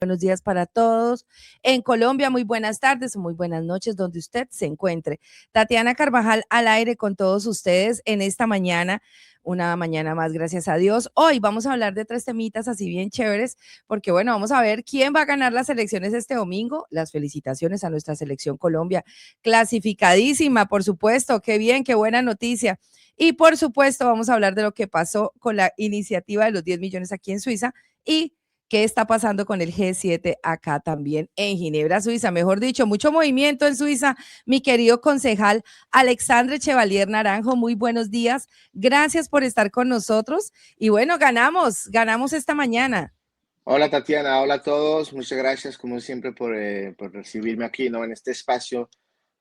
Buenos días para todos. En Colombia, muy buenas tardes o muy buenas noches, donde usted se encuentre. Tatiana Carvajal al aire con todos ustedes en esta mañana, una mañana más, gracias a Dios. Hoy vamos a hablar de tres temitas así bien chéveres, porque bueno, vamos a ver quién va a ganar las elecciones este domingo. Las felicitaciones a nuestra selección Colombia, clasificadísima, por supuesto. Qué bien, qué buena noticia. Y por supuesto, vamos a hablar de lo que pasó con la iniciativa de los 10 millones aquí en Suiza y qué está pasando con el G7 acá también en Ginebra, Suiza. Mejor dicho, mucho movimiento en Suiza. Mi querido concejal Alexandre Chevalier Naranjo, muy buenos días. Gracias por estar con nosotros. Y bueno, ganamos esta mañana. Hola Tatiana, hola a todos. Muchas gracias como siempre por recibirme aquí, ¿no? En este espacio.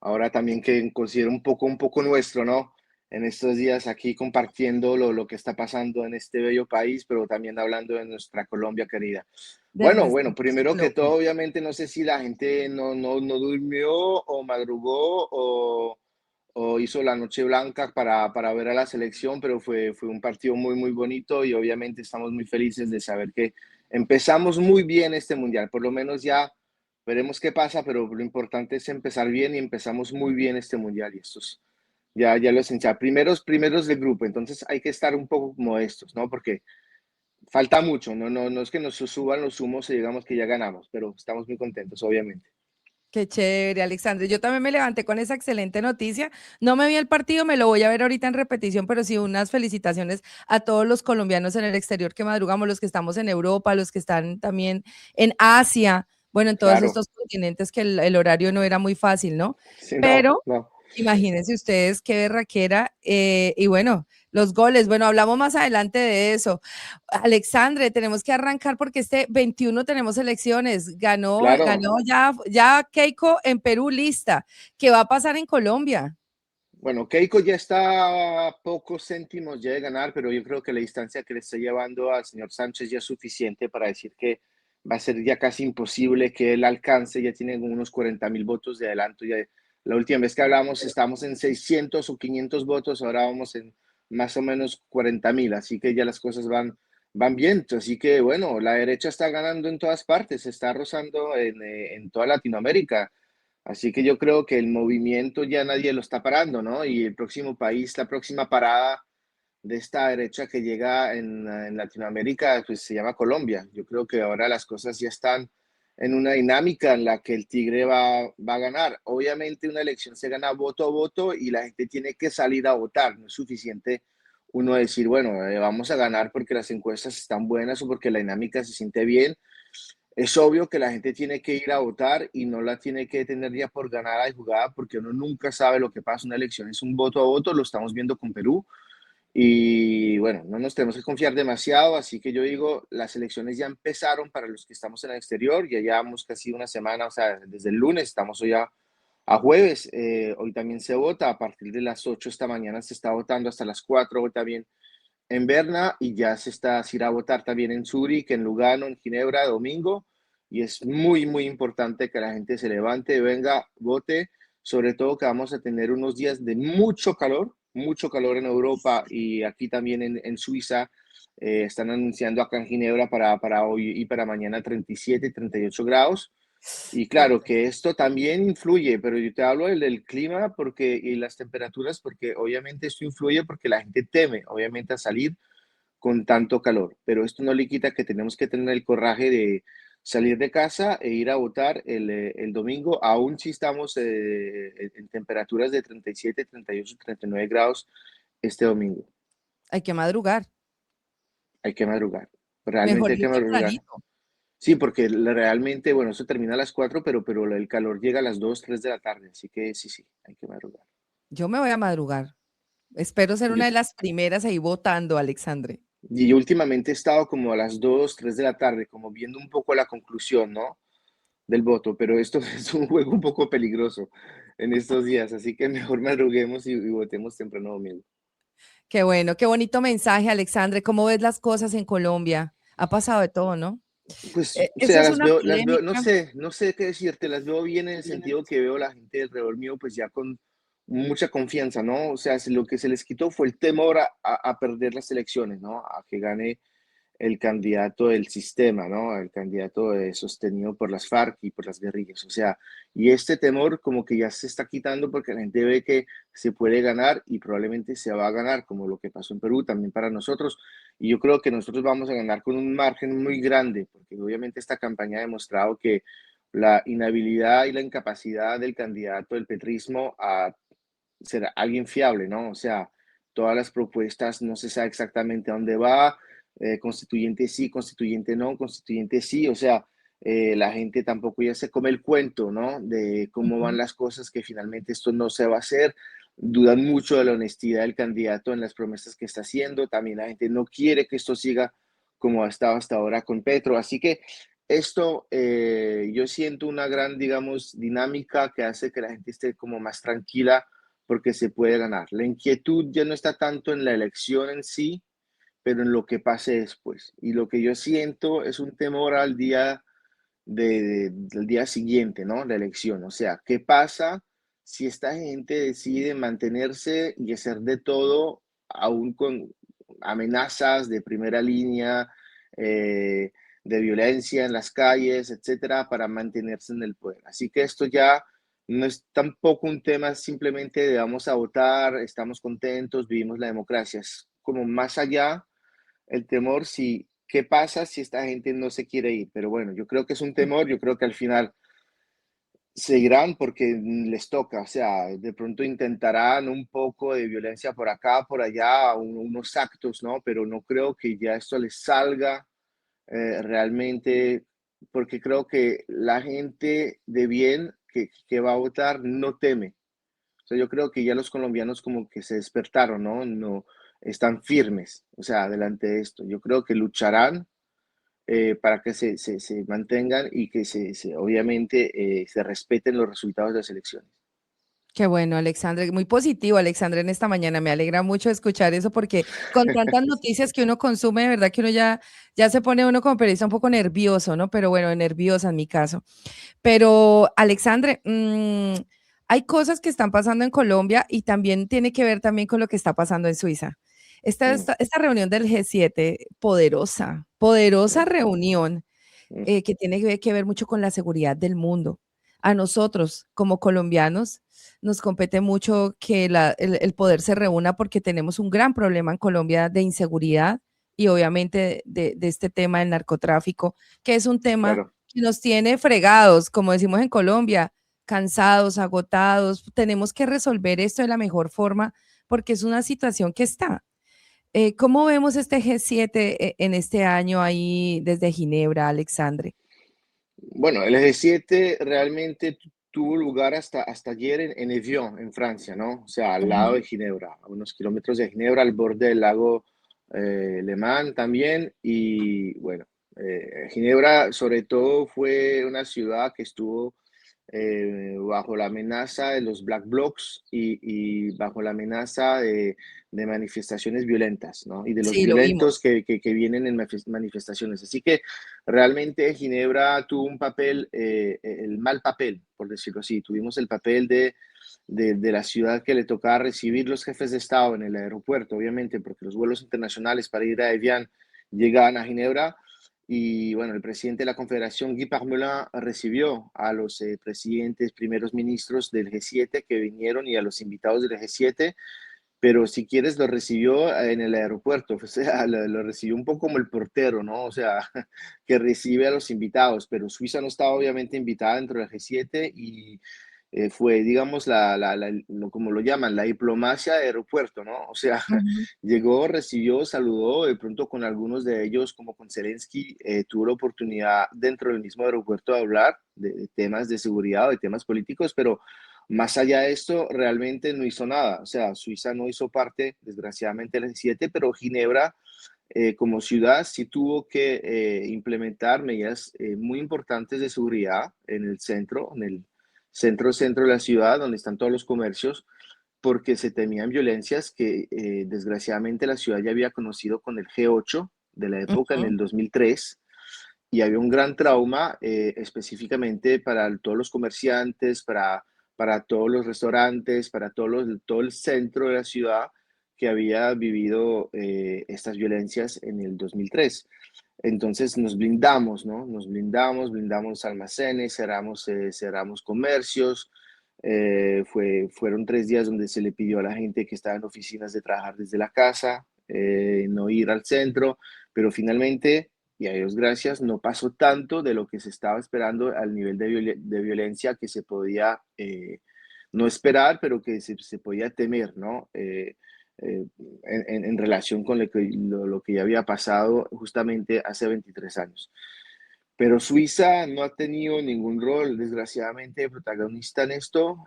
Ahora también que considero un poco nuestro, ¿no? En estos días aquí compartiendo lo que está pasando en este bello país, pero también hablando de nuestra Colombia querida. De Bueno, nuestra primero que todo, Colombia. obviamente no sé si la gente no durmió o madrugó o hizo la noche blanca para ver a la selección, pero fue un partido muy bonito y obviamente estamos muy felices de saber que empezamos muy bien este mundial. Por lo menos ya veremos qué pasa, pero lo importante es empezar bien y empezamos muy bien este mundial y estos ya lo esencial. Primeros del grupo, entonces hay que estar un poco modestos, ¿no? Porque falta mucho, no es que nos suban los humos y digamos que ya ganamos, pero estamos muy contentos, obviamente. Qué chévere, Alexandre. Yo también me levanté con esa excelente noticia. No me vi el partido, me lo voy a ver ahorita en repetición, pero sí unas felicitaciones a todos los colombianos en el exterior que madrugamos, los que estamos en Europa, los que están también en Asia, bueno, en todos Claro, estos continentes que el horario no era muy fácil, ¿no? sí, Pero no. imagínense ustedes qué berraquera. Y bueno, los goles, bueno, hablamos más adelante de eso. Alexandre, tenemos que arrancar porque este 21 tenemos elecciones. Claro. Ganó ya Keiko en Perú lista. ¿Qué va a pasar en Colombia? Bueno, Keiko ya está a pocos céntimos ya de ganar, pero yo creo que la distancia que le está llevando al señor Sánchez ya es suficiente para decir que va a ser ya casi imposible que él alcance, ya tiene unos 40.000 votos de adelanto. Ya, la última vez que hablamos estábamos en 600 o 500 votos, ahora vamos en más o menos 40.000, así que ya las cosas van bien. Así que bueno, la derecha está ganando en todas partes, está rozando en toda Latinoamérica. Así que yo creo que el movimiento ya nadie lo está parando, ¿no? Y el próximo país, la próxima parada de esta derecha que llega en Latinoamérica, pues se llama Colombia. Yo creo que ahora las cosas ya están en una dinámica en la que el Tigre va a ganar. Obviamente una elección se gana voto a voto y la gente tiene que salir a votar. No es suficiente uno decir, bueno, vamos a ganar porque las encuestas están buenas o porque la dinámica se siente bien. Es obvio que la gente tiene que ir a votar y no la tiene que tener ya por ganada y jugada porque uno nunca sabe lo que pasa en una elección. Es un voto a voto, lo estamos viendo con Perú y bueno, no nos tenemos que confiar demasiado, así que yo digo, las elecciones ya empezaron para los que estamos en el exterior, ya llevamos casi una semana, o sea, desde el lunes, estamos hoy a jueves, hoy también se vota, a partir de las 8 esta mañana se está votando hasta las 4 hoy también en Berna y ya se irá a votar también en Zúrich, en Lugano, en Ginebra, domingo. Y es muy importante que la gente se levante, venga, vote, sobre todo que vamos a tener unos días de mucho calor en Europa y aquí también en Suiza. Están anunciando acá en Ginebra para hoy y para mañana 37, 38 grados. Y claro que esto también influye, pero yo te hablo del clima porque, y las temperaturas porque obviamente esto influye porque la gente teme, obviamente, a salir con tanto calor. Pero esto no le quita que tenemos que tener el coraje de salir de casa e ir a votar el domingo, aún si estamos en temperaturas de 37, 38, 39 grados este domingo. Hay que madrugar, Hay que madrugar, mejor realmente hay ir que madrugar. tempranito. Sí, porque realmente, bueno, eso termina a las 4 pero el calor llega a las 2 3 de la tarde, así que sí, hay que madrugar. Yo me voy a madrugar. Espero ser Yo, una de las primeras ahí votando, Alexandre. y yo últimamente he estado como a las 2 3 de la tarde, como viendo un poco la conclusión, ¿no? Del voto, pero esto es un juego un poco peligroso en estos días, así que mejor madruguemos y votemos temprano domingo. Qué bueno, qué bonito mensaje, Alexandre. ¿Cómo ves las cosas en Colombia? Ha pasado de todo, ¿no? Pues, o Eso sea, es una las veo, polémica. no sé qué decirte, las veo bien en el sentido que veo a la gente alrededor mío, pues ya con mucha confianza, ¿no? O sea, lo que se les quitó fue el temor a perder las elecciones, ¿no? A que gane el candidato del sistema, ¿no? El candidato sostenido por las FARC y por las guerrillas. O sea, y este temor como que ya se está quitando porque la gente ve que se puede ganar y probablemente se va a ganar, como lo que pasó en Perú también para nosotros. Y yo creo que nosotros vamos a ganar con un margen muy grande, porque obviamente esta campaña ha demostrado que la inhabilidad y la incapacidad del candidato del petrismo a ser alguien fiable, ¿no? O sea, todas las propuestas no se sabe exactamente a dónde va, constituyente sí, constituyente no, constituyente sí, o sea, la gente tampoco ya se come el cuento, ¿no? De cómo van Ujú. las cosas, que finalmente esto no se va a hacer, dudan mucho de la honestidad del candidato en las promesas que está haciendo, también la gente no quiere que esto siga como ha estado hasta ahora con Petro, así que esto yo siento una gran, digamos, dinámica que hace que la gente esté como más tranquila porque se puede ganar. La inquietud ya no está tanto en la elección en sí, pero en lo que pase después. Y lo que yo siento es un temor al día del día siguiente, ¿no? La elección. O sea, ¿qué pasa si esta gente decide mantenerse y hacer de todo, aún con amenazas de primera línea, de violencia en las calles, etcétera, para mantenerse en el poder? Así que esto ya no es tampoco un tema simplemente de vamos a votar, estamos contentos, vivimos la democracia. Es como más allá el temor si qué pasa si esta gente no se quiere ir. Pero bueno, yo creo que es un temor, yo creo que al final seguirán porque les toca, o sea, de pronto intentarán un poco de violencia por acá, por allá, unos actos, ¿no? Pero no creo que ya esto les salga realmente, porque creo que la gente de bien que va a votar no teme. O sea, yo creo que ya los colombianos como que se despertaron, ¿no? No están firmes, o sea, delante de esto. Yo creo que lucharán para que se mantengan y que obviamente se respeten los resultados de las elecciones. Qué bueno, Alexandre, muy positivo, Alexandre, en esta mañana. Me alegra mucho escuchar eso porque con tantas noticias que uno consume, de verdad que uno ya se pone uno como periodista un poco nervioso, ¿no? Pero bueno, nerviosa en mi caso. Pero, Alexandre, hay cosas que están pasando en Colombia y también tiene que ver también con lo que está pasando en Suiza. Mm, Esta reunión del G7, poderosa, poderosa mm, reunión mm, que tiene que ver mucho con la seguridad del mundo. A nosotros, como colombianos, nos compete mucho que el poder se reúna porque tenemos un gran problema en Colombia de inseguridad y obviamente de este tema del narcotráfico, que es un tema claro. que nos tiene fregados, como decimos en Colombia, cansados, agotados. Tenemos que resolver esto de la mejor forma porque es una situación que está. ¿Cómo vemos este G7 en este año ahí desde Ginebra, Alexandre? Bueno, el G7 realmente tuvo lugar hasta ayer en Evian, en Francia, ¿no? O sea, al lado Ujú. de Ginebra, a unos kilómetros de Ginebra, al borde del lago Le Mans también. Y bueno, Ginebra sobre todo fue una ciudad que estuvo bajo la amenaza de los Black Blocs y bajo la amenaza de manifestaciones violentas, ¿no? Y de los Sí, lo violentos vimos. que vienen en manifestaciones. Así que realmente Ginebra tuvo un papel, el mal papel, por decirlo así. Tuvimos el papel de la ciudad que le tocaba recibir los jefes de Estado en el aeropuerto, obviamente, porque los vuelos internacionales para ir a Evian llegaban a Ginebra. Y bueno, el presidente de la Confederación, Guy Parmelin, recibió a los presidentes, primeros ministros del G7 que vinieron y a los invitados del G7, pero si quieres lo recibió en el aeropuerto, o sea, lo recibió un poco como el portero, ¿no? O sea, que recibe a los invitados, pero Suiza no estaba obviamente invitada dentro del G7 y fue, digamos, como lo llaman, la diplomacia de aeropuerto, ¿no? O sea, Ujú. llegó, recibió, saludó, de pronto con algunos de ellos, como con Zelensky, tuvo la oportunidad dentro del mismo aeropuerto de hablar de temas de seguridad o de temas políticos, pero más allá de esto, realmente no hizo nada. O sea, Suiza no hizo parte, desgraciadamente, del G7, pero Ginebra, como ciudad, sí tuvo que implementar medidas muy importantes de seguridad en el centro, en el centro de la ciudad, donde están todos los comercios, porque se temían violencias que desgraciadamente la ciudad ya había conocido con el G8 de la época en Ujú. el 2003 y había un gran trauma específicamente para todos los comerciantes, para todos los restaurantes, para todo el centro de la ciudad, que había vivido estas violencias en el 2003. Entonces nos blindamos, ¿no? Nos blindamos almacenes, cerramos comercios. Fueron 3 días donde se le pidió a la gente que estaba en oficinas de trabajar desde la casa, no ir al centro, pero finalmente, y a Dios gracias, no pasó tanto de lo que se estaba esperando al nivel de violencia que se podía no esperar, pero que se podía temer, ¿no? En relación con lo que ya había pasado justamente hace 23 años. Pero Suiza no ha tenido ningún rol, desgraciadamente, de protagonista en esto.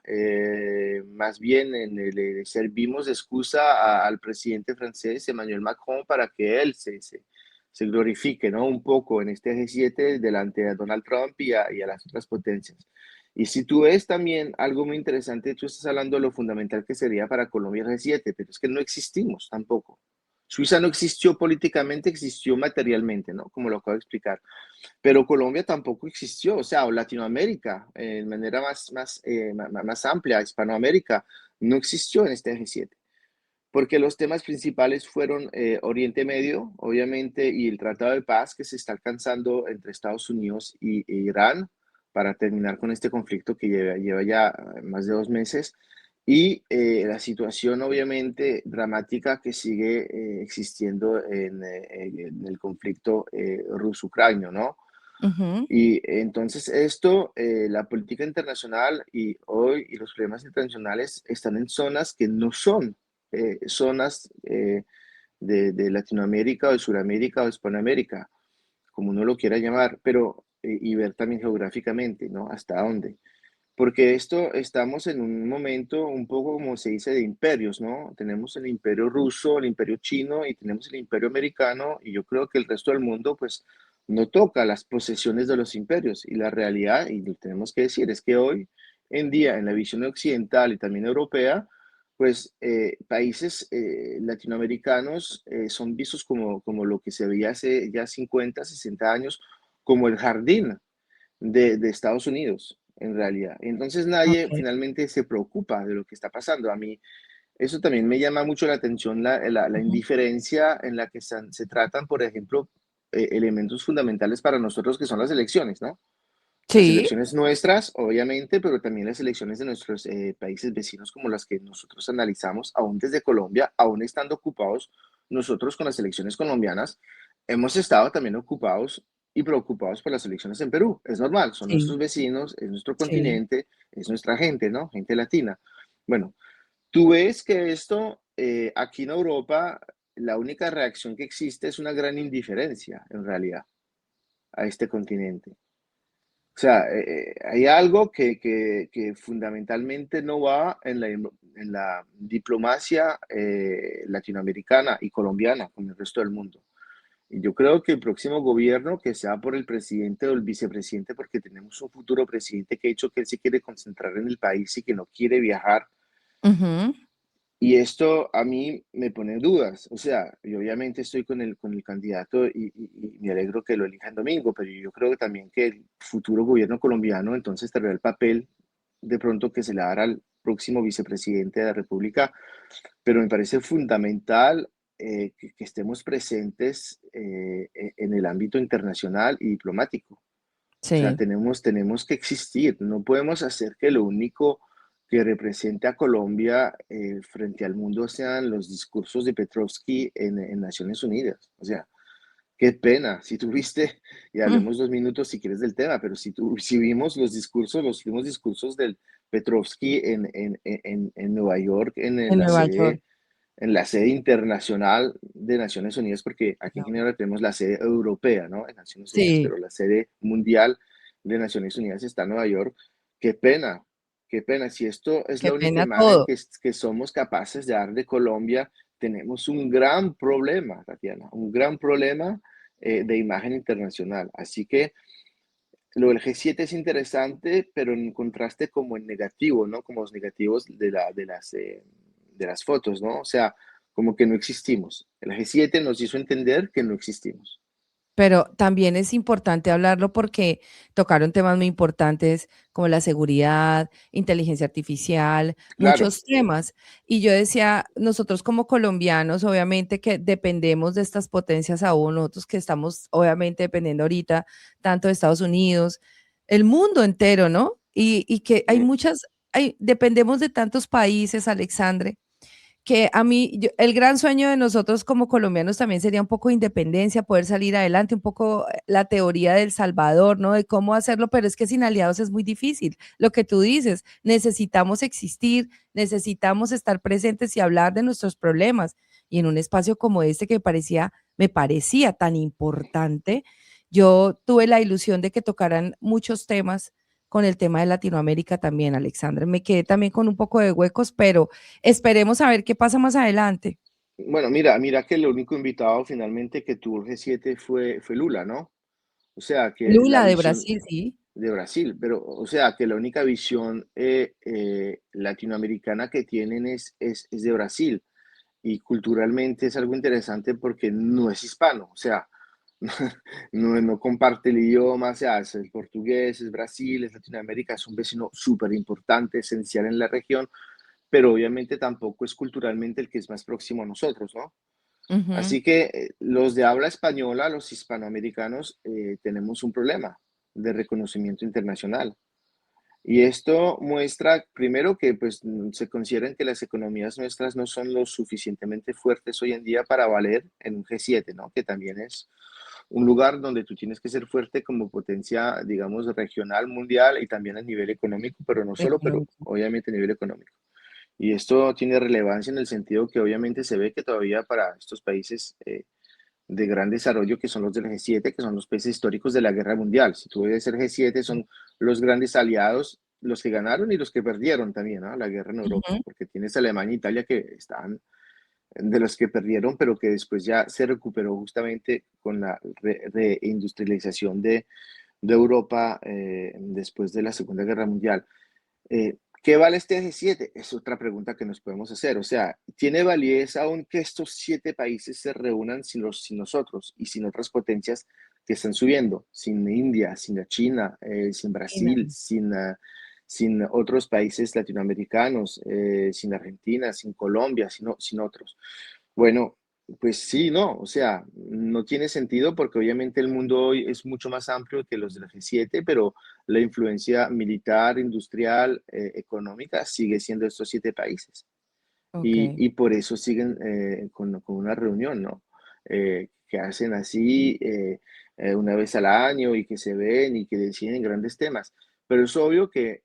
Más bien le servimos de excusa al presidente francés, Emmanuel Macron, para que él se glorifique, ¿no? Un poco en este G7 delante de Donald Trump y a las otras potencias. Y si tú ves también algo muy interesante, tú estás hablando de lo fundamental que sería para Colombia el G7, pero es que no existimos tampoco. Suiza no existió políticamente, existió materialmente, ¿no? Como lo acabo de explicar. Pero Colombia tampoco existió, o sea, o Latinoamérica, de manera más amplia, Hispanoamérica, no existió en este G7, porque los temas principales fueron Oriente Medio, obviamente, y el Tratado de Paz que se está alcanzando entre Estados Unidos e Irán para terminar con este conflicto que lleva ya más de 2 meses, y la situación, obviamente, dramática que sigue existiendo en el conflicto ruso-ucranio, ¿no? Ujú. Y entonces esto, la política internacional y hoy y los problemas internacionales están en zonas que no son zonas de Latinoamérica o de Sudamérica o de Hispanoamérica, como uno lo quiera llamar, pero y ver también geográficamente, ¿no? Hasta dónde. Porque esto estamos en un momento un poco como se dice de imperios, ¿no? Tenemos el imperio ruso, el imperio chino y tenemos el imperio americano y yo creo que el resto del mundo pues no toca las posesiones de los imperios y la realidad, y lo tenemos que decir, es que hoy en día en la visión occidental y también europea, pues países latinoamericanos son vistos como lo que se veía hace ya 50, 60 años, como el jardín de Estados Unidos, en realidad. Entonces nadie Ok. finalmente se preocupa de lo que está pasando. A mí eso también me llama mucho la atención, la Ujú. indiferencia en la que se tratan, por ejemplo, elementos fundamentales para nosotros que son las elecciones, ¿no? Las Sí. elecciones nuestras, obviamente, pero también las elecciones de nuestros países vecinos como las que nosotros analizamos, aún desde Colombia, aún estando ocupados nosotros con las elecciones colombianas, hemos estado también ocupados y preocupados por las elecciones en Perú. Es normal, son Sí, nuestros vecinos, es nuestro sí. continente, es nuestra gente, ¿no? Gente latina. Bueno, tú ves que esto aquí en Europa, la única reacción que existe es una gran indiferencia, en realidad, a este continente. O sea, hay algo que fundamentalmente no va en la diplomacia latinoamericana y colombiana con el resto del mundo. Y yo creo que el próximo gobierno, que sea por el presidente o el vicepresidente, porque tenemos un futuro presidente que ha dicho que él se quiere concentrar en el país y que no quiere viajar, Ujú. y esto a mí me pone dudas. O sea, yo obviamente estoy con el candidato y me alegro que lo elijan domingo, pero yo creo que también que el futuro gobierno colombiano entonces tendrá el papel de pronto que se le dará al próximo vicepresidente de la República, pero me parece fundamental que estemos presentes en el ámbito internacional y diplomático. O sea, Sí. tenemos que existir, no podemos hacer que lo único que represente a Colombia frente al mundo sean los discursos de Petrovsky en Naciones Unidas. O sea, qué pena, si tuviste, y Mm. hablemos 2 minutos si quieres del tema, pero si vimos los discursos, los últimos discursos del Petrovsky en Nueva York, En Nueva York. en la sede internacional de Naciones Unidas, porque aquí en general tenemos la sede europea, ¿no? En Naciones Unidas, Sí, pero la sede mundial de Naciones Unidas está en Nueva York. Qué pena. Si esto es qué la única pena imagen todo. que somos capaces de dar de Colombia, tenemos un gran problema, Tatiana, un gran problema de imagen internacional. Así que lo del G7 es interesante, pero en contraste como en negativo, ¿no? Como los negativos de las fotos, ¿no? O sea, como que no existimos. El G7 nos hizo entender que no existimos. Pero también es importante hablarlo porque tocaron temas muy importantes como la seguridad, inteligencia artificial, Claro, muchos temas. Y yo decía, nosotros como colombianos, obviamente que dependemos de estas potencias aún, nosotros que estamos obviamente dependiendo ahorita tanto de Estados Unidos, el mundo entero, ¿no? Y que hay sí, dependemos de tantos países, Alexandre, que a mí, el gran sueño de nosotros como colombianos también sería un poco de independencia, poder salir adelante, un poco la teoría del Salvador, ¿no? De cómo hacerlo, pero es que sin aliados es muy difícil. Lo que tú dices, necesitamos existir, necesitamos estar presentes y hablar de nuestros problemas. Y en un espacio como este que me parecía tan importante, yo tuve la ilusión de que tocaran muchos temas con el tema de Latinoamérica también, Alexandre. Me quedé también con un poco de huecos, pero esperemos a ver qué pasa más adelante. bueno, mira que el único invitado finalmente que tuvo el G7 fue Lula, ¿no? O sea, que la Lula de visión Brasil, sí. de Brasil, pero o sea, que la única visión latinoamericana que tienen es de Brasil y culturalmente es algo interesante porque no es hispano, o sea, no comparte el idioma, o sea, es el portugués, es Brasil, es Latinoamérica, es un vecino súper importante, esencial en la región, pero obviamente tampoco es culturalmente el que es más próximo a nosotros, ¿no? Ujú. Así que los de habla española, los hispanoamericanos, tenemos un problema de reconocimiento internacional. Y esto muestra, primero, que pues, se consideran que las economías nuestras no son lo suficientemente fuertes hoy en día para valer en un G7, ¿no? Que también es un lugar donde tú tienes que ser fuerte como potencia, digamos, regional, mundial y también a nivel económico, pero no solo, pero Económico. obviamente a nivel económico. Y esto tiene relevancia en el sentido que obviamente se ve que todavía para estos países de gran desarrollo, que son los del G7, que son los países históricos de la guerra mundial. Si tú ves el G7, son los grandes aliados, los que ganaron y los que perdieron también, ¿no? La guerra en Europa, Ujú, porque tienes Alemania e Italia que están de los que perdieron, pero que después ya se recuperó justamente con la reindustrialización de Europa después de la Segunda Guerra Mundial. ¿Qué vale este G7? Es otra pregunta que nos podemos hacer. O sea, ¿tiene validez aún que estos 7 países se reúnan sin nosotros y sin otras potencias que están subiendo? Sin India, sin la China, sin sí, no. Brasil, sin otros países latinoamericanos, sin Argentina, sin Colombia, sin otros. Bueno, pues sí, no, o sea, no tiene sentido porque obviamente el mundo hoy es mucho más amplio que los del G7, pero la influencia militar, industrial, económica sigue siendo estos 7 países. Ok. Y por eso siguen con una reunión, ¿no? Que hacen así una vez al año y que se ven y que deciden grandes temas. Pero es obvio que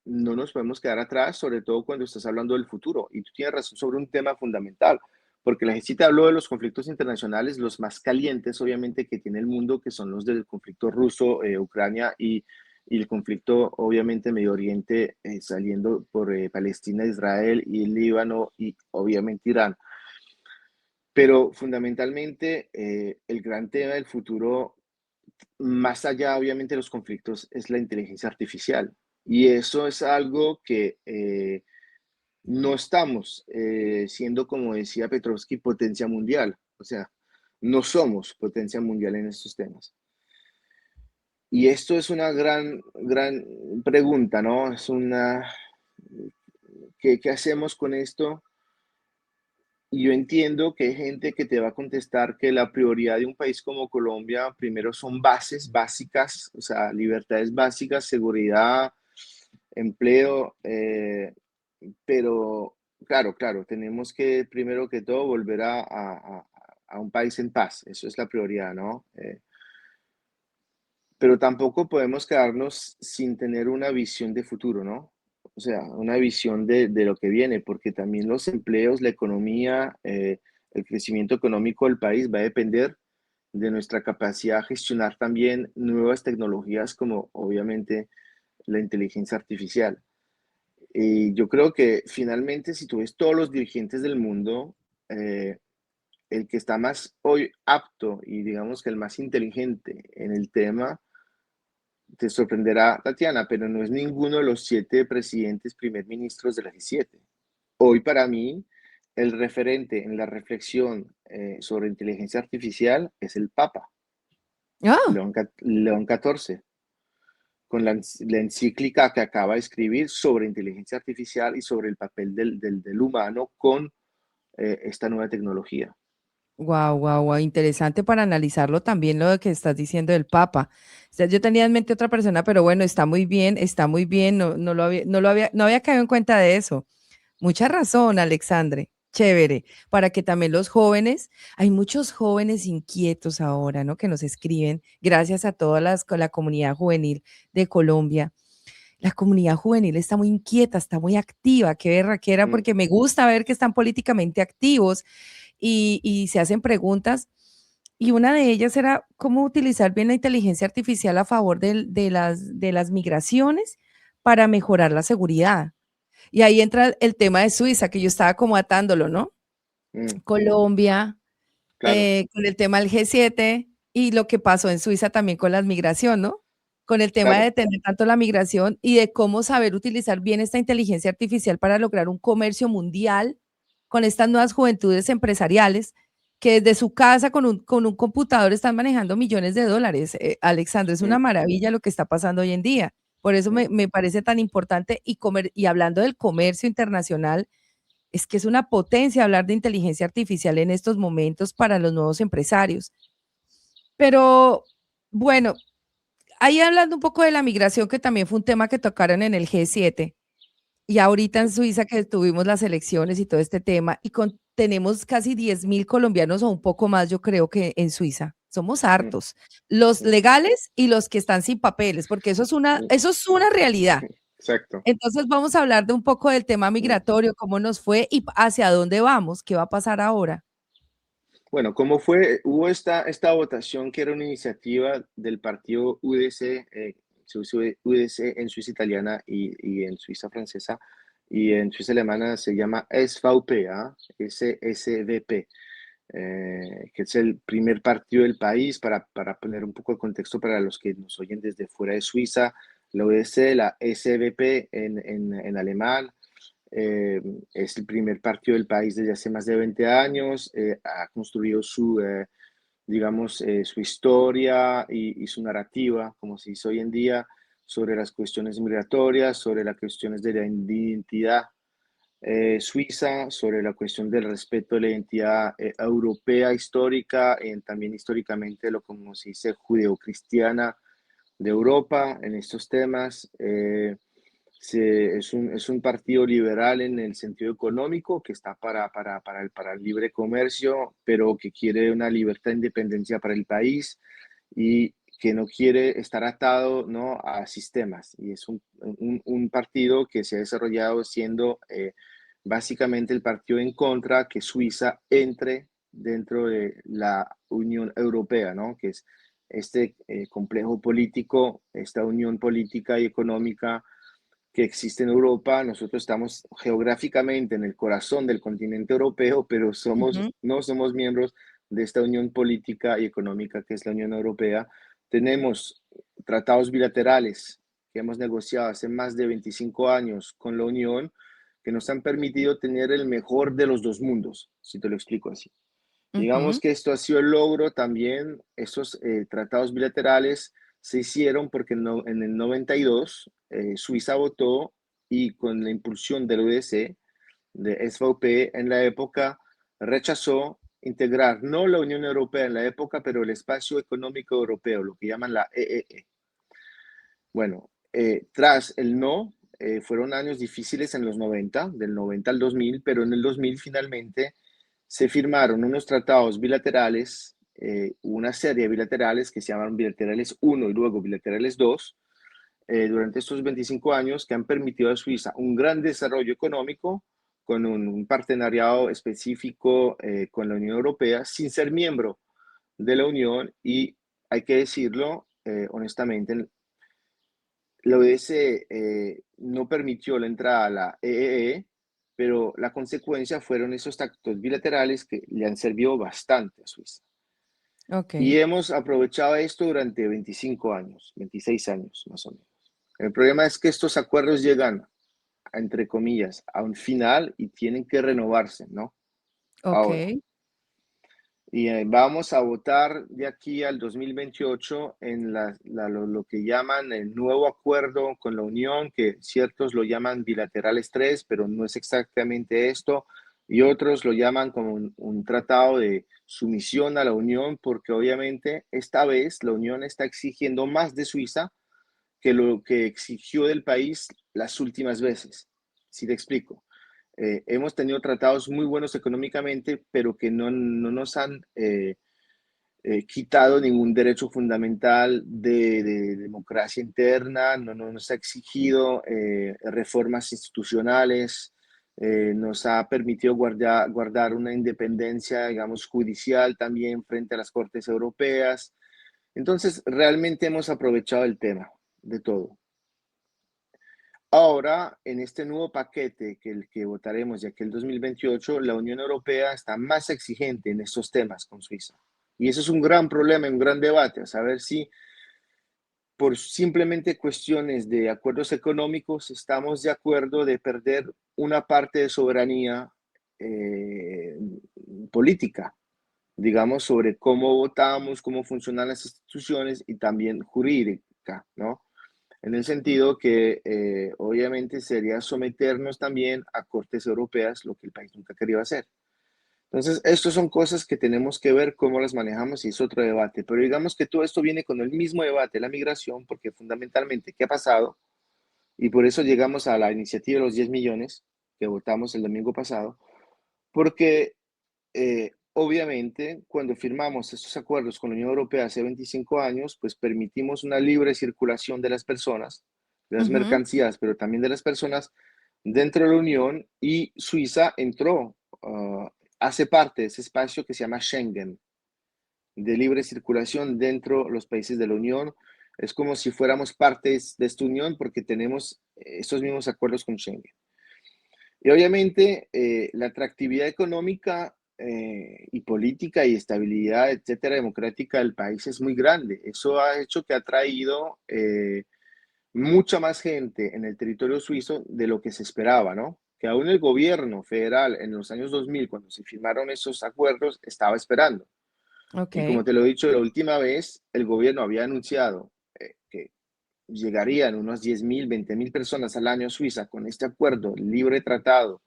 no nos podemos quedar atrás, sobre todo cuando estás hablando del futuro. Y tú tienes razón sobre un tema fundamental, porque la gente habló de los conflictos internacionales, los más calientes, obviamente, que tiene el mundo, que son los del conflicto ruso, Ucrania y el conflicto, obviamente, Medio Oriente, saliendo por Palestina, Israel y el Líbano y obviamente Irán. Pero fundamentalmente, el gran tema del futuro, más allá, obviamente, de los conflictos, es la inteligencia artificial. Y eso es algo que no estamos siendo, como decía Petrovsky, potencia mundial. O sea, no somos potencia mundial en estos temas. Y esto es una gran pregunta, ¿no? ¿Qué hacemos con esto? Y yo entiendo que hay gente que te va a contestar que la prioridad de un país como Colombia, primero son bases básicas, o sea, libertades básicas, seguridad, empleo, pero claro, tenemos que primero que todo volver a un país en paz, eso es la prioridad, ¿no? Pero tampoco podemos quedarnos sin tener una visión de futuro, ¿no? O sea, una visión de lo que viene, porque también los empleos, la economía, el crecimiento económico del país va a depender de nuestra capacidad de gestionar también nuevas tecnologías como obviamente la inteligencia artificial. Y yo creo que finalmente, si tú ves todos los dirigentes del mundo, el que está más hoy apto y digamos que el más inteligente en el tema, te sorprenderá, Tatiana, pero no es ninguno de los 7 presidentes, primer ministros de la G7. Hoy para mí, el referente en la reflexión sobre inteligencia artificial es el Papa. Ah, León XIV, con la encíclica que acaba de escribir sobre inteligencia artificial y sobre el papel del humano con esta nueva tecnología. wow, wow, wow, interesante para analizarlo también lo que estás diciendo del Papa. O sea, yo tenía en mente otra persona, pero bueno, está muy bien, no había caído en cuenta de eso. Mucha razón, Alexandre. Chévere, para que también los jóvenes, hay muchos jóvenes inquietos ahora, ¿no? Que nos escriben, gracias a toda la comunidad juvenil de Colombia. La comunidad juvenil está muy inquieta, está muy activa, qué berraquera, Mm, porque me gusta ver que están políticamente activos y se hacen preguntas. Y una de ellas era cómo utilizar bien la inteligencia artificial a favor de las migraciones para mejorar la seguridad. Y ahí entra el tema de Suiza, que yo estaba como atándolo, ¿no? mm, Colombia, claro, con el tema del G7 y lo que pasó en Suiza también con la migración, ¿no? Con el tema de claro. detener tanto la migración y de cómo saber utilizar bien esta inteligencia artificial para lograr un comercio mundial con estas nuevas juventudes empresariales que desde su casa con un computador están manejando millones de dólares. Alexandre, es una Mm, maravilla lo que está pasando hoy en día. Por eso mm. me parece tan importante y hablando del comercio internacional, es que es una potencia hablar de inteligencia artificial en estos momentos para los nuevos empresarios. Pero bueno, ahí hablando un poco de la migración, que también fue un tema que tocaron en el G7, y ahorita en Suiza que tuvimos las elecciones y todo este tema, tenemos casi 10.000 colombianos o un poco más, yo creo que en Suiza. Somos Mm, hartos, los mm, legales y los que están sin papeles, porque mm. eso es una realidad. Exacto. Entonces vamos a hablar de un poco del tema Mm. migratorio, cómo nos fue y hacia dónde vamos, qué va a pasar ahora. Bueno, ¿cómo fue? Hubo esta votación que era una iniciativa del partido UDC, UDC en Suiza italiana y en Suiza francesa, y en Suiza alemana se llama SVP, ¿ah? SSVP, que es el primer partido del país, para poner un poco de contexto para los que nos oyen desde fuera de Suiza, la UDC, la SVP en alemán. eh, es el primer partido del país desde hace más de 20 años, ha construido digamos, su historia y su narrativa, como se dice hoy en día, sobre las cuestiones migratorias, sobre las cuestiones de la identidad suiza, sobre la cuestión del respeto de la identidad europea histórica, y también históricamente lo como se dice judeocristiana de Europa en estos temas. Es un partido liberal en el sentido económico, que está para el libre comercio, pero que quiere una libertad e independencia para el país y que no quiere estar atado, ¿no?, a sistemas. Y es un partido que se ha desarrollado siendo básicamente el partido en contra que Suiza entre dentro de la Unión Europea, ¿no?, que es este complejo político, esta unión política y económica que existe en Europa. Nosotros estamos geográficamente en el corazón del continente europeo, pero Ujú, no somos miembros de esta unión política y económica que es la Unión Europea. Tenemos tratados bilaterales que hemos negociado hace más de 25 años con la Unión, que nos han permitido tener el mejor de los dos mundos, si te lo explico así. Digamos ujú, que esto ha sido el logro también. Estos tratados bilaterales se hicieron porque en el 92 Suiza votó, y con la impulsión del UDC, de SVP en la época, rechazó integrar no la Unión Europea en la época, pero el espacio económico europeo, lo que llaman la EEE. Bueno, tras el no, fueron años difíciles en los 90, del 90 al 2000, pero en el 2000 finalmente se firmaron unos tratados bilaterales, una serie de bilaterales que se llaman bilaterales uno y luego bilaterales 2, durante estos 25 años, que han permitido a Suiza un gran desarrollo económico con un partenariado específico con la Unión Europea, sin ser miembro de la Unión. Y hay que decirlo honestamente, la ODS no permitió la entrada a la EEE, pero la consecuencia fueron esos tratados bilaterales que le han servido bastante a Suiza. ok, Y hemos aprovechado esto durante 25 años, 26 años más o menos. El problema es que estos acuerdos llegan, entre comillas, a un final y tienen que renovarse, ¿no? Ahora, ok. Y vamos a votar de aquí al 2028 en lo que llaman el nuevo acuerdo con la Unión, que ciertos lo llaman bilaterales 3, pero no es exactamente esto, y otros lo llaman como un tratado de sumisión a la Unión, porque obviamente esta vez la Unión está exigiendo más de Suiza que lo que exigió del país las últimas veces. Si te explico. Hemos tenido tratados muy buenos económicamente, pero que no nos han quitado ningún derecho fundamental de democracia interna, no nos ha exigido reformas institucionales, nos ha permitido guardar una independencia, digamos, judicial también frente a las Cortes Europeas. Entonces, realmente hemos aprovechado el tema de todo. Ahora, en este nuevo paquete que el que votaremos de aquí el 2028, la Unión Europea está más exigente en estos temas con Suiza. Y eso es un gran problema, un gran debate, a saber si por simplemente cuestiones de acuerdos económicos estamos de acuerdo de perder una parte de soberanía eh, política, digamos, sobre cómo votamos, cómo funcionan las instituciones y también jurídica, ¿no? En el sentido que obviamente sería someternos también a cortes europeas, lo que el país nunca quería hacer. Entonces, estas son cosas que tenemos que ver cómo las manejamos y es otro debate. Pero digamos que todo esto viene con el mismo debate, la migración, porque fundamentalmente, ¿qué ha pasado? Y por eso llegamos a la iniciativa de los 10 millones que votamos el domingo pasado, porque obviamente cuando firmamos estos acuerdos con la Unión Europea hace 25 años, pues permitimos una libre circulación de las personas, de las Ujú. mercancías, pero también de las personas dentro de la Unión y Suiza entró, hace parte de ese espacio que se llama Schengen, de libre circulación dentro de los países de la Unión. Es como si fuéramos partes de esta unión porque tenemos estos mismos acuerdos con Schengen. Y obviamente la atractividad económica y política y estabilidad, etcétera, democrática del país es muy grande. Eso ha hecho que ha traído mucha más gente en el territorio suizo de lo que se esperaba, ¿no? Que aún el gobierno federal en los años 2000, cuando se firmaron esos acuerdos, estaba esperando. Y Ok. como te lo he dicho la última vez, el gobierno había anunciado que llegarían unos 10.000, 20.000 personas al año a Suiza con este acuerdo libre tratado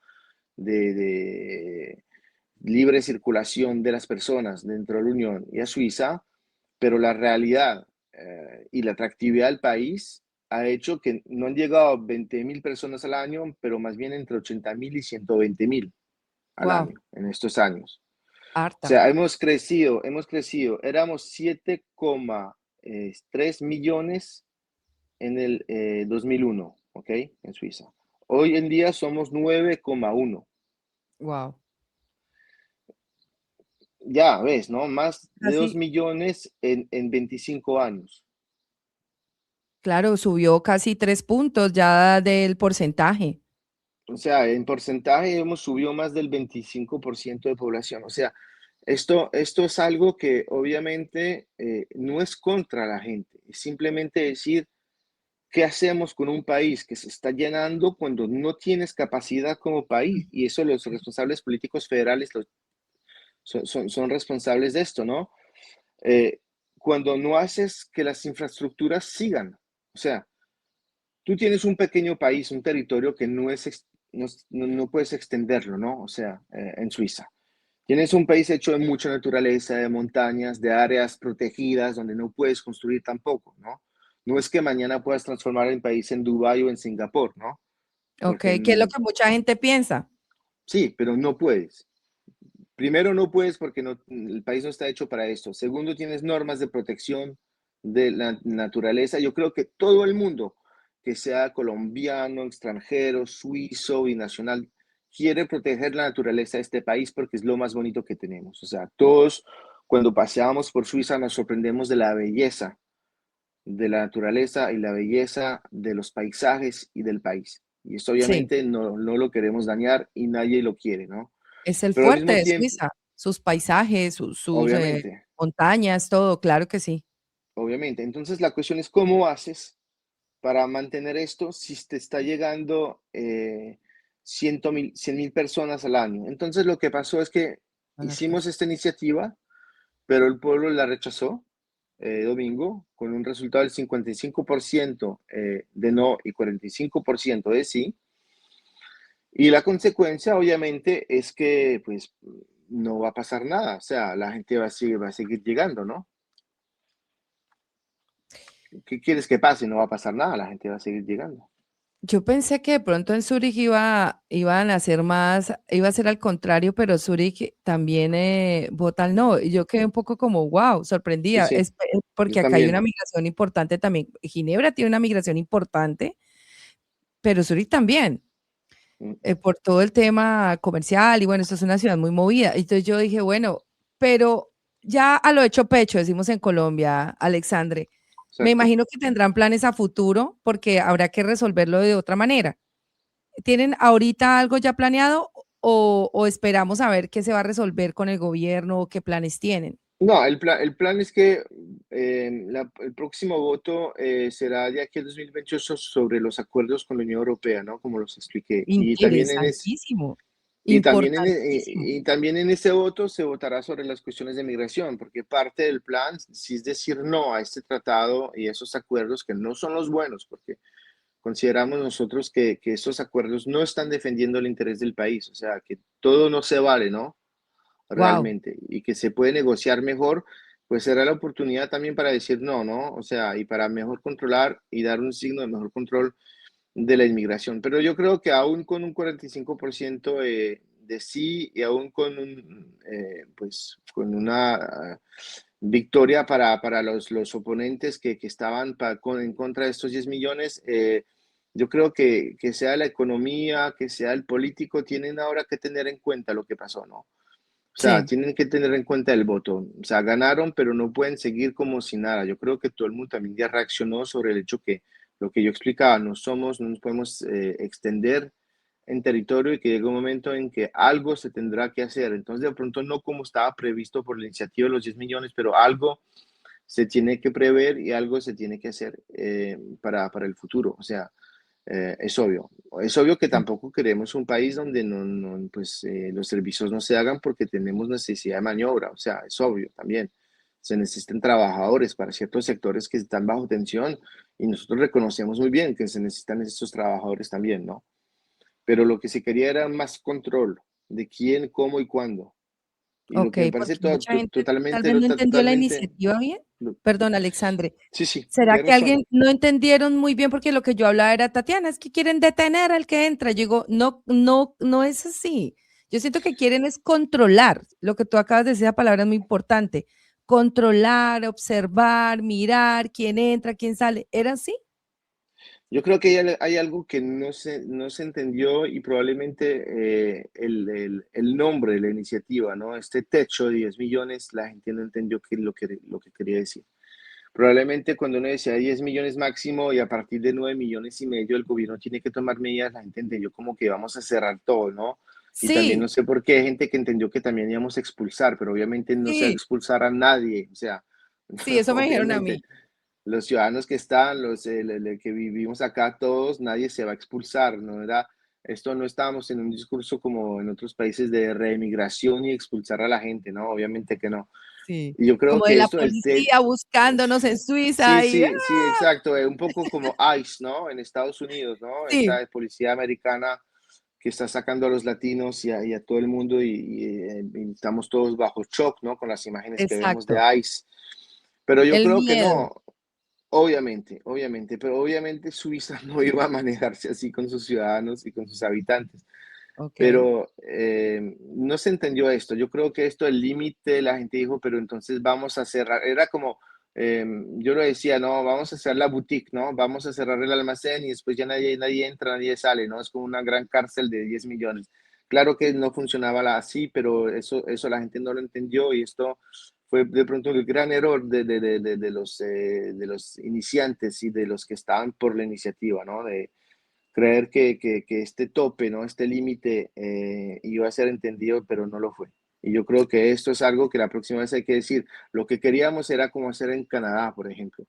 de libre circulación de las personas dentro de la Unión y a Suiza, pero la realidad y la atractividad del país ha hecho que no han llegado 20.000 personas al año, pero más bien entre 80.000 y 120.000 al Wow, año en estos años. O harta. sea, hemos crecido, éramos 7,3 millones en el 2001, ¿ok? En Suiza. Hoy en día somos 9,1. Wow. Ya ves, ¿no? Más de 2 Casi, millones en 25 años. claro, subió casi 3 puntos ya del porcentaje. O sea, en porcentaje hemos subido más del 25% de población. O sea, esto es algo que obviamente no es contra la gente, es simplemente decir, ¿qué hacemos con un país que se está llenando cuando no tienes capacidad como país? Y eso los responsables políticos federales son responsables de esto, ¿no? Eh, cuando no haces que las infraestructuras sigan. O sea, tú tienes un pequeño país, un territorio que no puedes extenderlo, ¿no? O sea, en Suiza. Tienes un país hecho de mucha naturaleza, de montañas, de áreas protegidas, donde no puedes construir tampoco, ¿no? No es que mañana puedas transformar el país en Dubái o en Singapur, ¿no? Ok, Porque ¿qué es lo que mucha gente piensa? sí, pero no puedes. Primero, no puedes porque el país no está hecho para esto. Segundo, tienes normas de protección de la naturaleza. Yo creo que todo el mundo, que sea colombiano, extranjero, suizo, binacional, quiere proteger la naturaleza de este país porque es lo más bonito que tenemos. O sea, todos cuando paseamos por Suiza nos sorprendemos de la belleza de la naturaleza y la belleza de los paisajes y del país. Y esto Sí, obviamente no lo queremos dañar y nadie lo quiere, ¿no? es el Pero al fuerte mismo de tiempo, Suiza, sus paisajes, sus obviamente, montañas, todo, claro que sí. obviamente. Entonces la cuestión es cómo haces para mantener esto si te está llegando 100.000 personas al año. Entonces lo que pasó es que Son hicimos hartas. esta iniciativa pero el pueblo la rechazó domingo con un resultado del 55% de no y 45% de sí. Y la consecuencia, obviamente, es que pues no va a pasar nada, o sea, la gente va a seguir llegando, ¿no? ¿Qué quieres que pase? No va a pasar nada, la gente va a seguir llegando. Yo pensé que de pronto en Zúrich iban a hacer más, iba a ser al contrario, pero Zúrich también vota al no. Y yo quedé un poco como, wow, Sí, sorprendida, sí, yo porque acá hay una también. migración importante también. Ginebra tiene una migración importante, pero Zúrich también, Mm. por todo el tema comercial. Y bueno, esto es una ciudad muy movida. Entonces yo dije, bueno, pero ya a lo hecho pecho, decimos en Colombia, Alexandre. Me Exacto. imagino que tendrán planes a futuro porque habrá que resolverlo de otra manera. ¿Tienen ahorita algo ya planeado o esperamos a ver qué se va a resolver con el gobierno o qué planes tienen? No, el plan es que el próximo voto será de aquí al 2028 sobre los acuerdos con la Unión Europea, ¿no? Como los expliqué. Interesantísimo, Y también importantísimo. y también en ese voto se votará sobre las cuestiones de migración, porque parte del plan sí es decir no a este tratado y esos acuerdos que no son los buenos, porque consideramos nosotros que esos acuerdos no están defendiendo el interés del país, o sea, que todo no se vale, ¿no? Wow, Realmente, y que se puede negociar mejor, pues será la oportunidad también para decir no, ¿no? O sea, y para mejor controlar y dar un signo de mejor control de la inmigración. Pero yo creo que aún con un 45% de sí y aún con pues, con una victoria para los oponentes que estaban en contra de estos 10 millones, yo creo que sea la economía, que sea el político, tienen ahora que tener en cuenta lo que pasó, ¿no? O sea, sí, tienen que tener en cuenta el voto. O sea, ganaron, pero no pueden seguir como si nada. Yo creo que todo el mundo también ya reaccionó sobre el hecho que lo que yo explicaba, no nos podemos extender en territorio y que llega un momento en que algo se tendrá que hacer. Entonces, de pronto, no como estaba previsto por la iniciativa de los 10 millones, pero algo se tiene que prever y algo se tiene que hacer para el futuro. O sea, es obvio. Es obvio que sí, tampoco queremos un país donde pues, los servicios no se hagan porque tenemos necesidad de maniobra. O sea, es obvio también. Se necesitan trabajadores para ciertos sectores que están bajo tensión y nosotros reconocemos muy bien que se necesitan estos trabajadores también, ¿no? Pero lo que se quería era más control de quién, cómo y cuándo. Y lo que me okey, parece porque mucha gente tal totalmente, vez no entendió la totalmente, iniciativa bien. lo- Perdón, Alexandre, sí, sí, ¿será tienes que razón. alguien no entendieron muy bien? Porque lo que yo hablaba era, Tatiana, es que quieren detener al que entra. Yo digo, no, no, no es así. Yo siento que quieren es controlar. Lo que tú acabas de decir, la palabra es muy importante. Controlar, observar, mirar quién entra, quién sale. ¿Era así? Yo creo que hay algo que no se entendió y probablemente el nombre de la iniciativa, ¿no? Este techo de 10 millones, la gente no entendió lo que quería decir. Probablemente cuando uno decía 10 millones máximo y a partir de 9 millones y medio el gobierno tiene que tomar medidas, la gente entendió como que vamos a cerrar todo, ¿no? Y también no Sí, sé por qué hay gente que entendió que también íbamos a expulsar, pero obviamente no se va a sí, expulsar a nadie, o sea, sí, eso me dijeron a obviamente mí. los ciudadanos que están, que vivimos acá todos, nadie se va a expulsar, no era, esto no estábamos en un discurso como en otros países de reemigración y expulsar a la gente, no, obviamente que no. Sí, Y yo creo como de que la esto policía buscándonos en sí, Suiza y sí, sí, exacto, un poco como ICE, ¿no? En Estados Unidos, ¿no? sí, Esta policía americana que está sacando a los latinos y a todo el mundo y estamos todos bajo shock, ¿no? Con las imágenes que vemos de exacto. ICE. Pero yo El creo que miedo. no, obviamente, obviamente, pero obviamente Suiza no iba a manejarse así con sus ciudadanos y con sus habitantes. Okey. Pero no se entendió esto. Yo creo que esto, el límite, la gente dijo, pero entonces vamos a cerrar. Era como, yo lo decía, no, vamos a cerrar la boutique, ¿no? Vamos a cerrar el almacén y después ya nadie entra, nadie sale, ¿no? Es como una gran cárcel de 10 millones. Claro que no funcionaba así, pero eso la gente no lo entendió y esto fue de pronto el gran error de los iniciantes y de los que estaban por la iniciativa, ¿no? De creer que este tope, ¿no? Este límite iba a ser entendido, pero no lo fue. Y yo creo que esto es algo que la próxima vez hay que decir. Lo que queríamos era como hacer en Canadá, por ejemplo.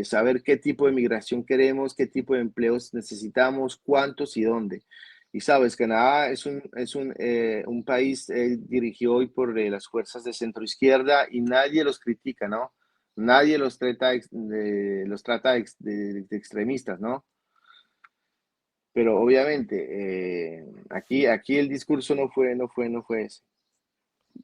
Saber qué tipo de migración queremos, qué tipo de empleos necesitamos, cuántos y dónde. Y sabes, Canadá un país dirigido hoy por las fuerzas de centro izquierda y nadie los critica, ¿no? Nadie los trata de extremistas, ¿no? Pero obviamente aquí el discurso no fue ese.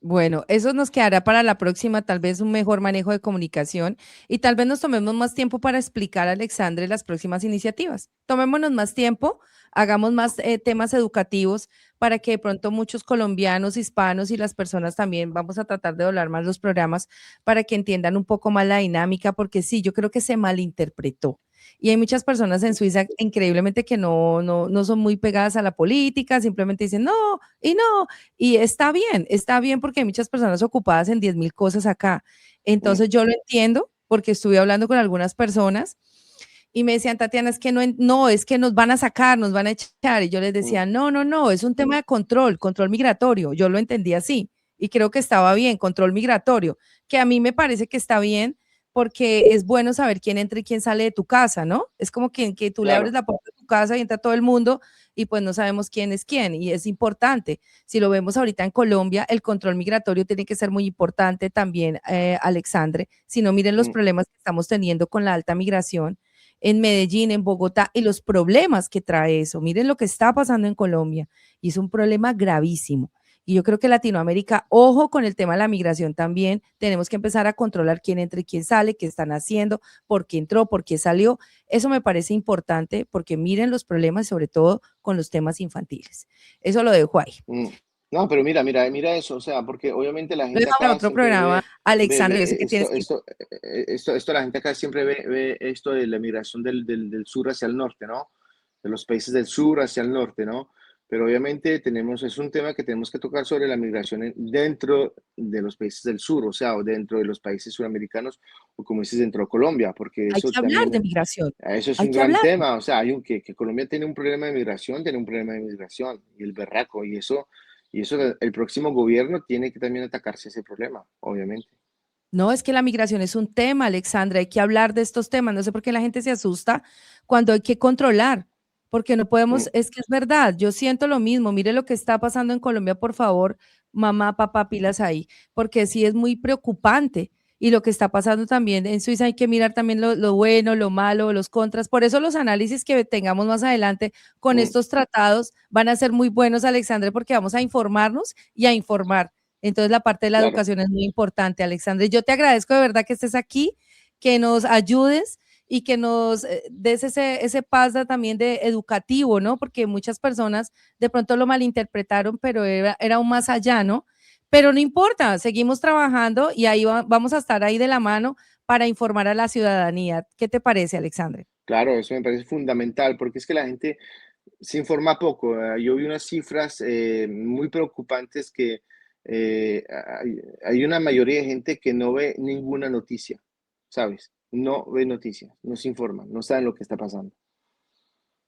Bueno, eso nos quedará para la próxima, tal vez un mejor manejo de comunicación y tal vez nos tomemos más tiempo para explicar a Alexandre las próximas iniciativas. Tomémonos más tiempo, hagamos más temas educativos para que de pronto muchos colombianos, hispanos y las personas también vamos a tratar de doblar más los programas para que entiendan un poco más la dinámica, porque sí, yo creo que se malinterpretó. Y hay muchas personas en Suiza increíblemente que no son muy pegadas a la política, simplemente dicen no y no, y está bien porque hay muchas personas ocupadas en 10.000 cosas acá. Mm, Entonces yo lo entiendo porque estuve hablando con algunas personas y me decían, Tatiana, es que no, es que nos van a sacar, nos van a echar. Y yo les mm, decía, no, es un tema de control migratorio. Yo lo entendí así y creo que estaba bien, control migratorio, que a mí me parece que está bien porque es bueno saber quién entra y quién sale de tu casa, ¿no? Es como que tú le abres claro. la puerta de tu casa y entra todo el mundo y pues no sabemos quién es quién y es importante. Si lo vemos ahorita en Colombia, el control migratorio tiene que ser muy importante también, Alexandre. Si no, miren los Mm. problemas que estamos teniendo con la alta migración en Medellín, en Bogotá, y los problemas que trae eso. Miren lo que está pasando en Colombia, y es un problema gravísimo. Y yo creo que Latinoamérica, ojo con el tema de la migración también, tenemos que empezar a controlar quién entra y quién sale, qué están haciendo, por qué entró, por qué salió. Eso me parece importante porque miren los problemas, sobre todo con los temas infantiles. Eso lo dejo ahí. Mm. No, pero mira eso, o sea, porque obviamente la Lo gente dejo para acá otro siempre programa. Alexandre, yo sé ve que tienes que... esto, la gente acá siempre ve esto de la migración del sur hacia el norte, ¿no? De los países del sur hacia el norte, ¿no? Pero obviamente es un tema que tenemos que tocar sobre la migración dentro de los países del sur, o sea, o dentro de los países suramericanos, o como dices, dentro de Colombia, porque Hay eso que hablar también, de migración. eso es Hay un que gran hablar. tema, o sea, que Colombia tiene un problema de migración, tiene un problema de migración, y el berraco, y eso el próximo gobierno tiene que también atacarse ese problema, obviamente. No, es que la migración es un tema, Alexandra, hay que hablar de estos temas. No sé por qué la gente se asusta cuando hay que controlar, porque no podemos, Mm, es que es verdad, yo siento lo mismo. Mire lo que está pasando en Colombia, por favor, mamá, papá, pilas ahí, porque sí es muy preocupante. Y lo que está pasando también en Suiza hay que mirar también lo bueno, lo malo, los contras. Por eso los análisis que tengamos más adelante con mm, estos tratados van a ser muy buenos, Alexandre, porque vamos a informarnos y a informar. Entonces, la parte de la claro. educación es muy importante, Alexandre. Yo te agradezco de verdad que estés aquí, que nos ayudes y que nos des ese paz también de educativo, ¿no? Porque muchas personas de pronto lo malinterpretaron, pero era aún más allá, ¿no? Pero no importa, seguimos trabajando y ahí vamos a estar ahí de la mano para informar a la ciudadanía. ¿Qué te parece, Alexandre? Claro, eso me parece fundamental, porque es que la gente se informa poco. Yo vi unas cifras muy preocupantes que hay una mayoría de gente que no ve ninguna noticia, ¿sabes? No ve noticias, no se informan, no saben lo que está pasando.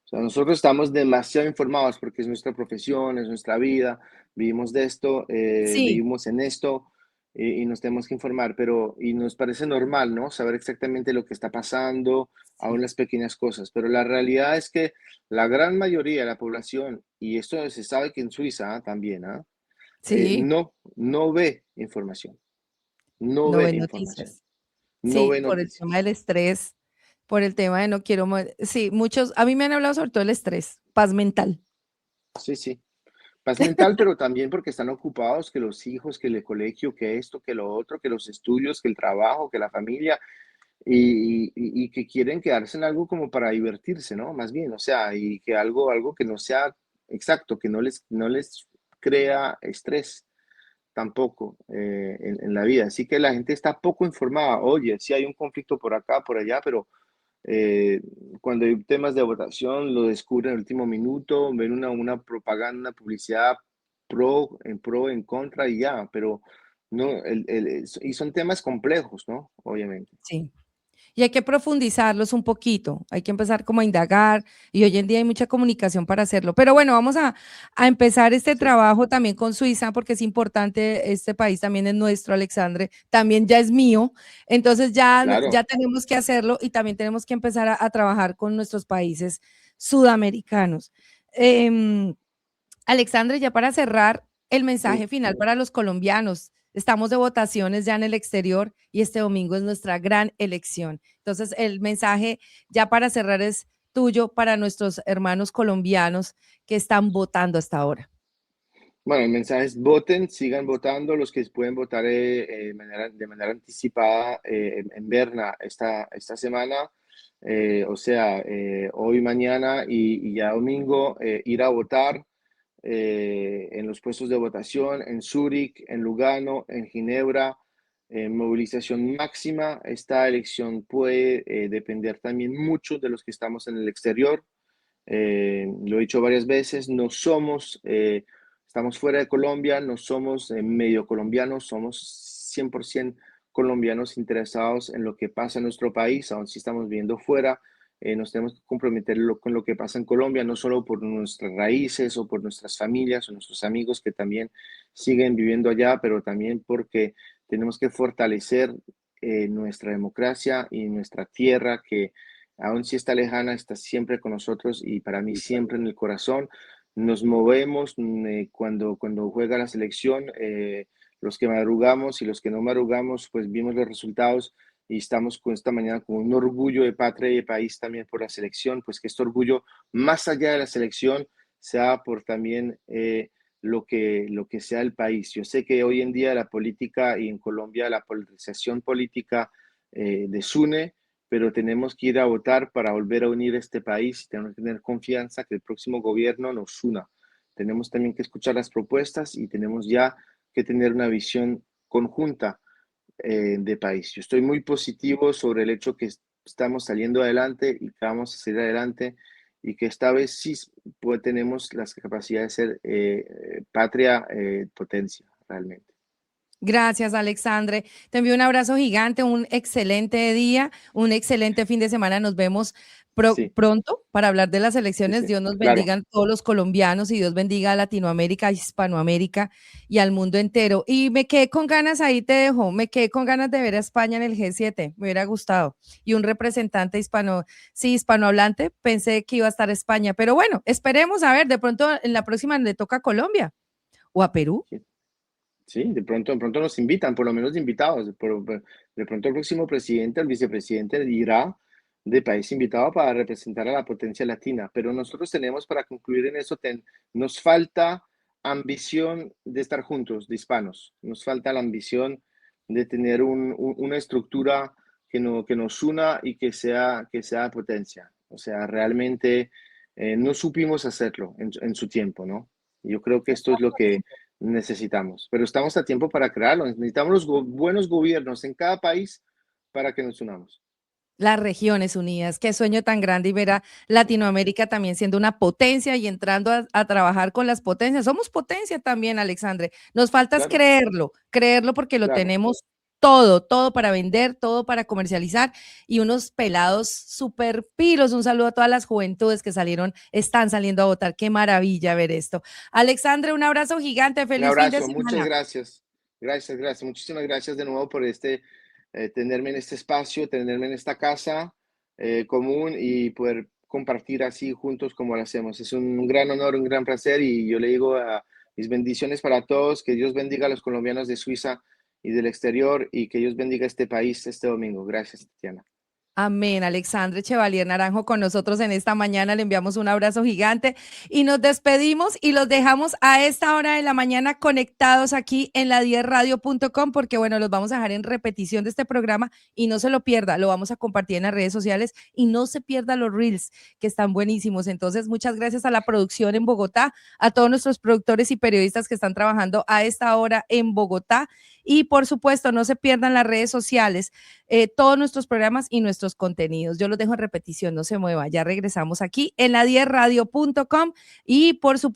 O sea, nosotros estamos demasiado informados porque es nuestra profesión, es nuestra vida, vivimos de esto, Sí, vivimos en esto y nos tenemos que informar, y nos parece normal, ¿no? Saber exactamente lo que está pasando, aún sí, las pequeñas cosas, pero la realidad es que la gran mayoría de la población, y esto se sabe que en Suiza también, sí, no ve información, no no ve ven información, noticias. no Sí, ve por el tema del noticias. estrés, por el tema de no quiero, sí, muchos, a mí me han hablado sobre todo el estrés, paz mental. Sí, sí. Paz mental, pero también porque están ocupados, que los hijos, que el colegio, que esto, que lo otro, que los estudios, que el trabajo, que la familia, y que quieren quedarse en algo como para divertirse, ¿no? Más bien, o sea, y que algo que no sea exacto, que no les crea estrés tampoco en la vida. Así que la gente está poco informada. Oye, sí hay un conflicto por acá, por allá, pero eh, cuando hay temas de votación, lo descubren en el último minuto, ven una propaganda, una publicidad pro, en contra y ya, pero no, y son temas complejos, ¿no? Obviamente. Sí. Y hay que profundizarlos un poquito, hay que empezar como a indagar y hoy en día hay mucha comunicación para hacerlo. Pero bueno, vamos a empezar este Sí, trabajo también con Suiza porque es importante, este país también es nuestro, Alexandre, también ya es mío, entonces ya claro, tenemos que hacerlo y también tenemos que empezar a trabajar con nuestros países sudamericanos. Alexandre, ya para cerrar, el Sí. mensaje final para los colombianos. Estamos de votaciones ya en el exterior y este domingo es nuestra gran elección. Entonces, el mensaje ya para cerrar es tuyo para nuestros hermanos colombianos que están votando hasta ahora. Bueno, el mensaje es voten, sigan votando, los que pueden votar de manera anticipada en Berna esta semana, o sea, hoy, mañana y ya domingo, ir a votar en los puestos de votación, en Zúrich, en Lugano, en Ginebra, movilización máxima. Esta elección puede depender también mucho de los que estamos en el exterior. Lo he dicho varias veces, no somos, estamos fuera de Colombia, no somos medio colombianos, somos 100% colombianos interesados en lo que pasa en nuestro país, aun si estamos viviendo fuera, nos tenemos que comprometer con lo que pasa en Colombia, no solo por nuestras raíces o por nuestras familias o nuestros amigos que también siguen viviendo allá, pero también porque tenemos que fortalecer nuestra democracia y nuestra tierra que aún si está lejana, está siempre con nosotros y para mí siempre en el corazón. Nos movemos cuando juega la selección, los que madrugamos y los que no madrugamos, pues vimos los resultados y estamos con esta mañana con un orgullo de patria y de país también por la selección, pues que este orgullo, más allá de la selección, sea por también lo que sea el país. Yo sé que hoy en día la política y en Colombia la polarización política desune, pero tenemos que ir a votar para volver a unir este país y tenemos que tener confianza que el próximo gobierno nos una. Tenemos también que escuchar las propuestas y tenemos ya que tener una visión conjunta de país. Yo estoy muy positivo sobre el hecho que estamos saliendo adelante y que vamos a salir adelante y que esta vez sí pues, tenemos las capacidades de ser patria potencia realmente. Gracias, Alexandre. Te envío un abrazo gigante, un excelente día, un excelente fin de semana. Nos vemos Sí, pronto para hablar de las sí, elecciones. sí, Dios nos claro. bendiga a todos los colombianos y Dios bendiga a Latinoamérica, Hispanoamérica y al mundo entero. Y me quedé con ganas, ahí te dejo, me quedé con ganas de ver a España en el G7. Me hubiera gustado. Y un representante hispano, sí, hispanohablante, pensé que iba a estar España. Pero bueno, esperemos a ver, de pronto en la próxima le toca a Colombia o a Perú. Sí. Sí, de pronto nos invitan, por lo menos de invitados. De pronto el próximo presidente, el vicepresidente irá de país invitado para representar a la potencia latina. Pero nosotros tenemos, para concluir en eso, nos falta ambición de estar juntos, de hispanos. Nos falta la ambición de tener una estructura que nos una y que sea potencia. O sea, realmente no supimos hacerlo en su tiempo, ¿no? Yo creo que esto es lo que necesitamos, pero estamos a tiempo para crearlo. Necesitamos buenos gobiernos en cada país para que nos unamos. Las regiones unidas, qué sueño tan grande y ver a Latinoamérica también siendo una potencia y entrando a trabajar con las potencias. Somos potencia también, Alexandre. Nos falta es Claro, creerlo, creerlo porque lo claro. tenemos todo, todo para vender, todo para comercializar y unos pelados súper pilos. Un saludo a todas las juventudes que salieron, están saliendo a votar. Qué maravilla ver esto. Alexandre, un abrazo gigante, Un feliz fin de abrazo, muchas semana. gracias. Gracias, gracias. Muchísimas gracias de nuevo por tenerme en este espacio, tenerme en esta casa común y poder compartir así juntos como lo hacemos. Es un gran honor, un gran placer y yo le digo a mis bendiciones para todos, que Dios bendiga a los colombianos de Suiza y del exterior y que Dios bendiga este país este domingo. Gracias, Tatiana. Amén. Alexandre Chevalier Naranjo con nosotros en esta mañana. Le enviamos un abrazo gigante y nos despedimos y los dejamos a esta hora de la mañana conectados aquí en la 10radio.com porque bueno, los vamos a dejar en repetición de este programa y no se lo pierda. Lo vamos a compartir en las redes sociales y no se pierda los reels que están buenísimos. Entonces, muchas gracias a la producción en Bogotá, a todos nuestros productores y periodistas que están trabajando a esta hora en Bogotá y por supuesto, no se pierdan las redes sociales, todos nuestros programas y nuestros contenidos. Yo los dejo en repetición, no se mueva. Ya regresamos aquí en la 10radio.com y por supuesto